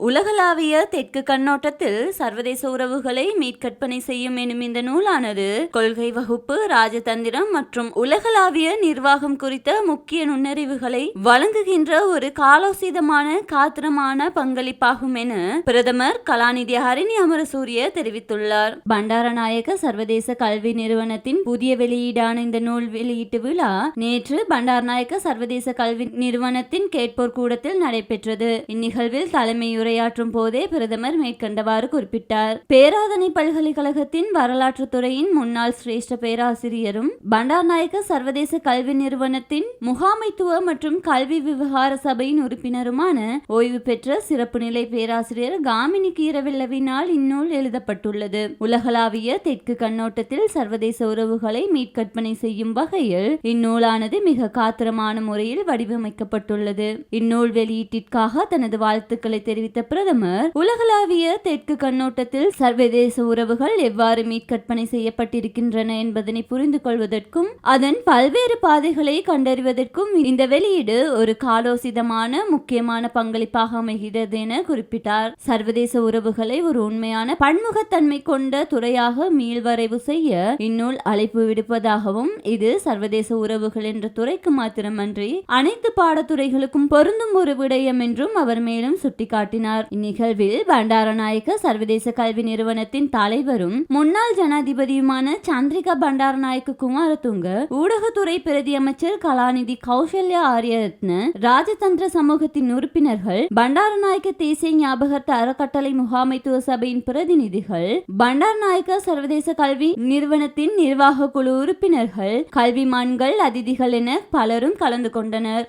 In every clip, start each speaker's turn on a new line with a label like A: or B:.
A: உலகளாவிய தெற்கு கண்ணோட்டத்தில் சர்வதேச உறவுகளை மீட்கற்பனை செய்யும் எனும் இந்த நூலானது கொள்கை வகுப்பு, ராஜதந்திரம் மற்றும் உலகளாவிய நிர்வாகம் குறித்த முக்கிய நுண்ணறிவுகளை வழங்குகின்ற ஒரு காலோசிதமான காத்திரமான பங்களிப்பாகும் என பிரதமர் கலாநிதி ஹரிணி அமரசூரிய தெரிவித்துள்ளார். பண்டாரநாயக்க சர்வதேச கல்வி நிறுவனத்தின் புதிய வெளியீடான இந்த நூல் வெளியீட்டு விழா நேற்று பண்டாரநாயக்க சர்வதேச கல்வி நிறுவனத்தின் கேட்போர் கூடத்தில் நடைபெற்றது. இந்நிகழ்வில் தலைமை உரையாற்றும் போதே பிரதமர் மேற்கண்டவாறு குறிப்பிட்டார். பேராதனை பல்கலைக்கழகத்தின் வரலாற்று துறையின் முன்னாள் சிரேஷ்ட பேராசிரியரும் பண்டாரநாயக்க சர்வதேச கல்வி நிறுவனத்தின் முகாமைத்துவ மற்றும் கல்வி விவகார சபையின் உறுப்பினருமான ஓய்வு பெற்ற சிறப்பு நிலை பேராசிரியர் காமினி கீரவெல்லவினால் இந்நூல் எழுதப்பட்டுள்ளது. உலகளாவிய தெற்கு கண்ணோட்டத்தில் சர்வதேச உறவுகளை மீட்கற்பனை செய்யும் வகையில் இந்நூலானது மிக காத்திரமான முறையில் வடிவமைக்கப்பட்டுள்ளது. இந்நூல் வெளியீட்டிற்காக தனது வாழ்த்துக்களை தெரிவித்த பிரதமர் உலகளாவிய தெற்கு கண்ணோட்டத்தில் சர்வதேச உறவுகள் எவ்வாறு மீட்கற்பனை செய்யப்பட்டிருக்கின்றன என்பதனை புரிந்து கொள்வதற்கும் அதன் பல்வேறு பாதைகளை கண்டறிவதற்கும் இந்த வெளியீடு ஒரு காலோசிதமான முக்கியமான பங்களிப்பாக அமைகிறது என குறிப்பிட்டார். சர்வதேச உறவுகளை ஒரு உண்மையான பன்முகத்தன்மை கொண்ட துறையாக மீள்வரைவு செய்ய இந்நூல் அழைப்பு விடுப்பதாகவும் இது சர்வதேச உறவுகள் என்ற துறைக்கு மாத்திரமன்றி அனைத்து பாடத்துறைகளுக்கும் பொருந்தும் ஒரு விடயம் என்றும் அவர் மேலும் சுட்டிக்காட்டினார். இந்நிகழ்வில் பண்டாரநாயக்க சர்வதேச கல்வி நிறுவனத்தின் தலைவரும் முன்னாள் ஜனாதிபதியுமான சந்திரிகா பண்டாரநாயக்க குமாரதுங்க, ஊடகத்துறை பிரதி அமைச்சர் கலாநிதி கௌசல்யா ஆரியரத்ன, ராஜதந்திர சமூகத்தின் உறுப்பினர்கள், பண்டாரநாயக்க தேசிய ஞாபகார்த்த அறக்கட்டளை முகாமைத்துவ சபையின் பிரதிநிதிகள், பண்டாரநாயக்க சர்வதேச கல்வி நிறுவனத்தின் நிர்வாக குழு உறுப்பினர்கள், கல்விமான்கள், அதிதிகள் என பலரும் கலந்து கொண்டனர்.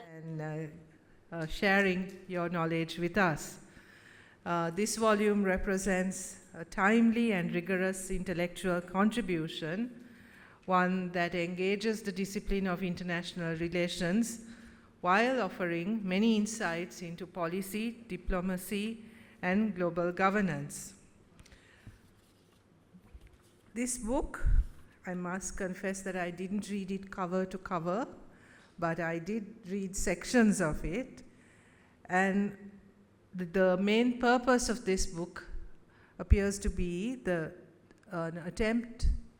B: Sharing your knowledge with us. This volume represents a timely and rigorous intellectual contribution, one that engages the discipline of international relations while offering many insights into policy, diplomacy, and global governance. This book, I must confess that I didn't read it cover to cover, but I did read sections of it, and the main purpose of this book appears to be an attempt,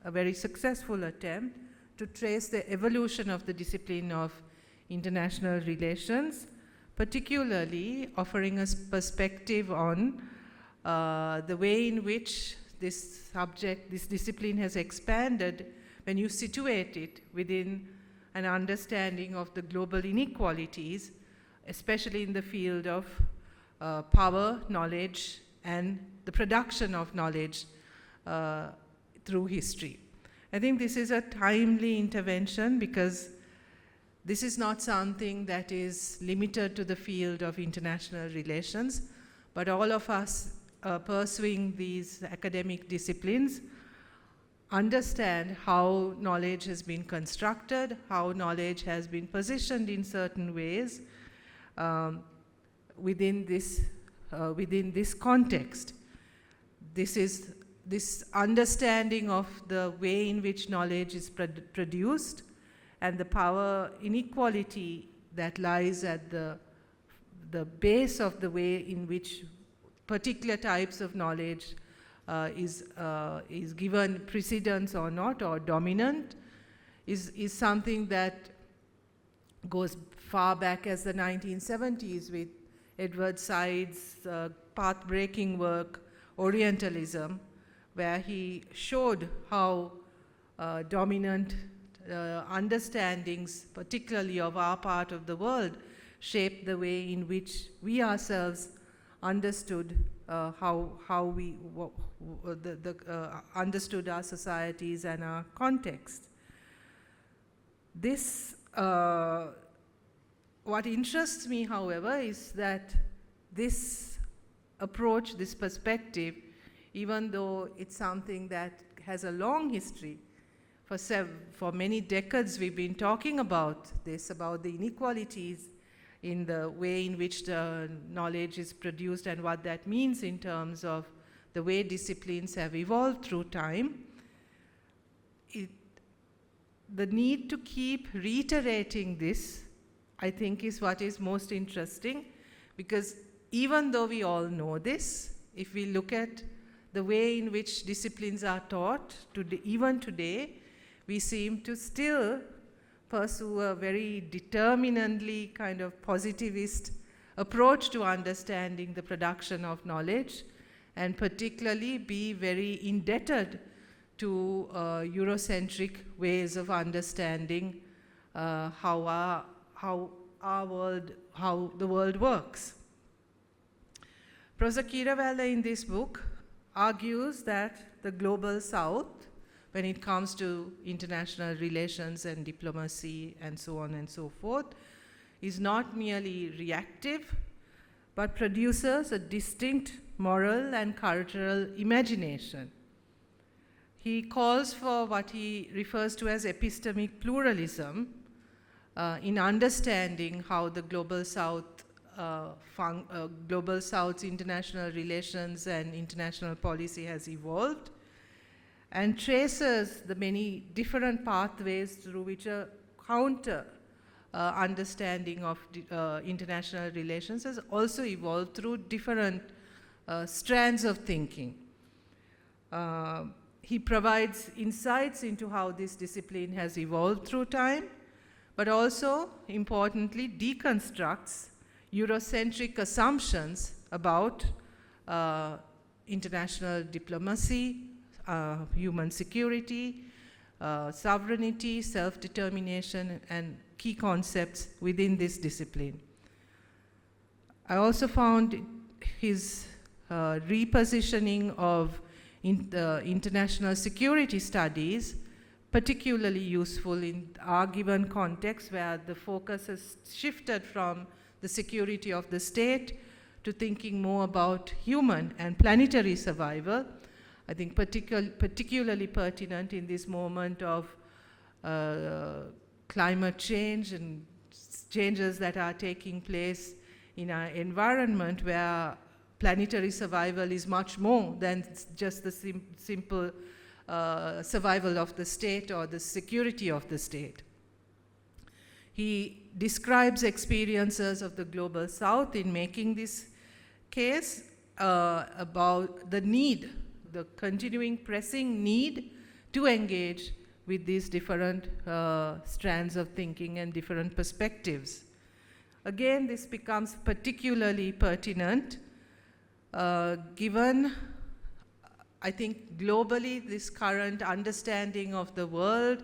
B: a very successful attempt, to trace the evolution of the discipline of international relations, particularly offering us perspective on the way in which this subject, this discipline has expanded when you situate it within an understanding of the global inequalities, especially in the field of power, knowledge, and the production of knowledge through history. I think this is a timely intervention because this is not something that is limited to the field of international relations, but all of us pursuing these academic disciplines understand how knowledge has been constructed, how knowledge has been positioned in certain ways within this context. This understanding of the way in which knowledge is produced and the power inequality that lies at the base of the way in which particular types of knowledge is given precedence or not, or dominant, is something that goes far back as the 1970s with Edward Said's path-breaking work, Orientalism, where he showed how dominant understandings, particularly of our part of the world, shaped the way in which we ourselves understood how we understood our societies and our context. What interests me, however, is that this approach, this perspective, even though it's something that has a long history, for many decades we've been talking about this, about the inequalities in the way in which the knowledge is produced and what that means in terms of the way disciplines have evolved through time. The need to keep reiterating this, I think, is what is most interesting, because even though we all know this, if we look at the way in which disciplines are taught, even today, we seem to still pursue a very determinedly kind of positivist approach to understanding the production of knowledge, and particularly be very indebted to Eurocentric ways of understanding how the world works. Professor Keerawala in this book argues that the global South, when it comes to international relations and diplomacy and so on and so forth, is not merely reactive, but produces a distinct moral and cultural imagination. He calls for what he refers to as epistemic pluralism in understanding how the global South's international relations and international policy has evolved, and traces the many different pathways through which a counter understanding of international relations has also evolved through different strands of thinking. He provides insights into how this discipline has evolved through time, but also, importantly, deconstructs Eurocentric assumptions about international diplomacy, human security, sovereignty, self-determination, and key concepts within this discipline. I also found his repositioning of international security studies particularly useful in our given context, where the focus has shifted from the security of the state to thinking more about human and planetary survival. I think particularly pertinent in this moment of climate change and changes that are taking place in our environment, where planetary survival is much more than just the simple survival of the state or the security of the state. He describes experiences of the global South in making this case about the need, the continuing pressing need to engage with these different strands of thinking and different perspectives. Again, this becomes particularly pertinent given, I think, globally, this current understanding of the world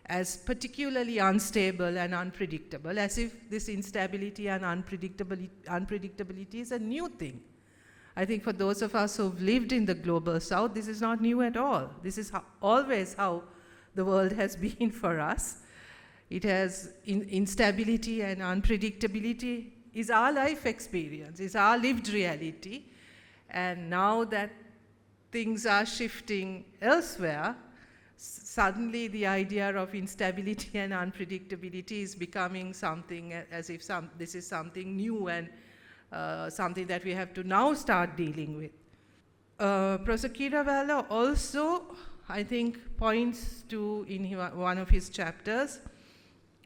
B: as particularly unstable and unpredictable, as if this instability and unpredictability is a new thing. I think for those of us who've lived in the global South, this is not new at all. This is always how the world has been for us. It has instability and unpredictability is our life experience, is our lived reality. And now that things are shifting elsewhere, suddenly the idea of instability and unpredictability is becoming something as if this is something new and something that we have to now start dealing with. Professor Keerawala also, I think, points to, in one of his chapters,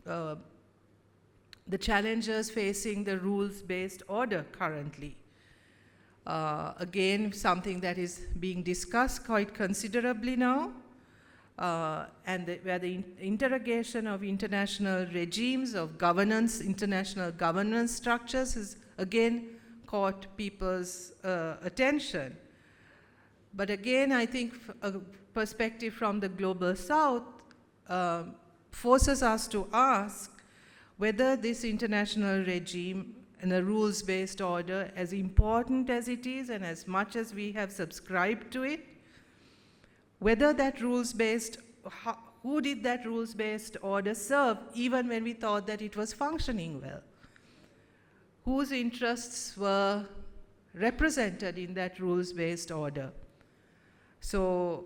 B: the challenges facing the rules-based order currently. Again, something that is being discussed quite considerably now, where the interrogation of international regimes, of governance, international governance structures has again caught people's attention. But again, I think a perspective from the global South forces us to ask whether this international regime and a rules-based order, as important as it is and as much as we have subscribed to it, whether that rules-based, who did that rules-based order serve even when we thought that it was functioning well? Whose interests were represented in that rules-based order? So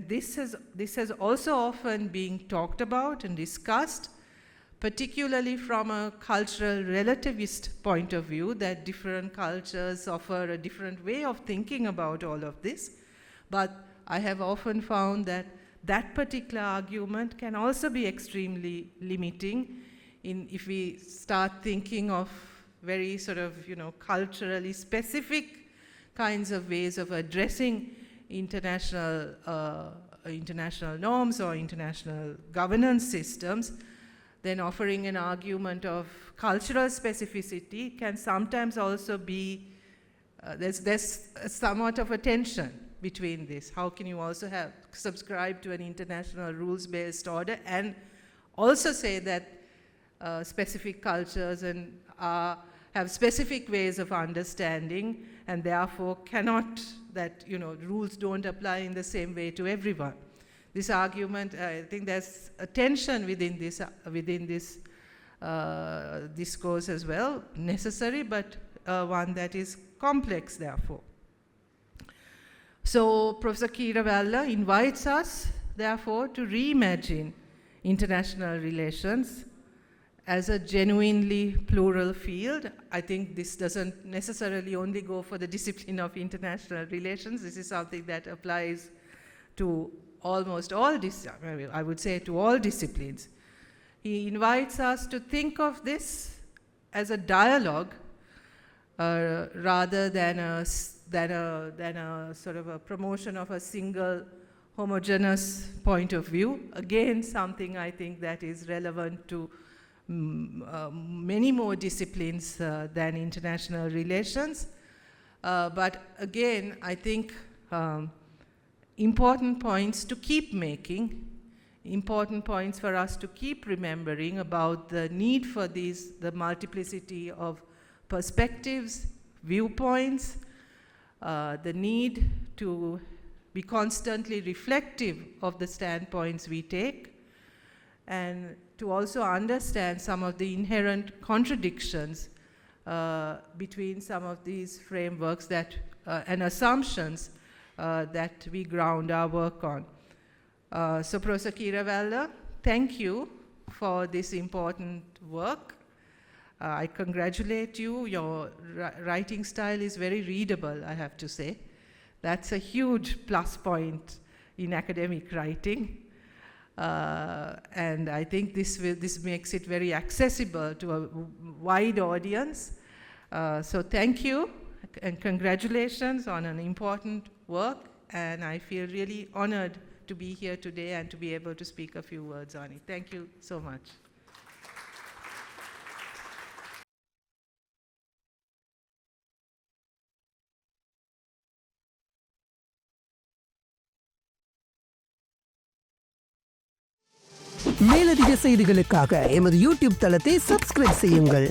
B: this has also often been talked about and discussed, particularly from a cultural relativist point of view, that different cultures offer a different way of thinking about all of this. But I have often found that that particular argument can also be extremely limiting if we start thinking of very sort of, culturally specific kinds of ways of addressing international norms or international governance systems, then offering an argument of cultural specificity can sometimes also be, there's somewhat of a tension between this. How can you also subscribe to an international rules-based order and also say that specific cultures and have specific ways of understanding, and therefore cannot, that rules don't apply in the same way to everyone. This argument, I think there's a tension within this discourse as well, necessary, but one that is complex therefore. So Professor Keeravalla invites us therefore to reimagine international relations as a genuinely plural field. I think this doesn't necessarily only go for the discipline of international relations. This is something that applies to almost all, I would say to all disciplines. He invites us to think of this as a dialogue rather than a sort of a promotion of a single homogeneous point of view. Again, something I think that is relevant to many more disciplines than international relations. But again, I think important points to keep making, important points for us to keep remembering about the need for the multiplicity of perspectives, viewpoints, the need to be constantly reflective of the standpoints we take, and to also understand some of the inherent contradictions between some of these frameworks that, and assumptions that we ground our work on. So Professor Keeravalla, thank you for this important work. I congratulate you. Your writing style is very readable, I have to say. That's a huge plus point in academic writing. And I think this makes it very accessible to a wide audience. So thank you and congratulations on an important work. And I feel really honored to be here today and to be able to speak a few words on it. Thank you so much.
C: மேலதிக செய்திகளுக்காக எமது YouTube தளத்தை subscribe செய்யுங்கள்.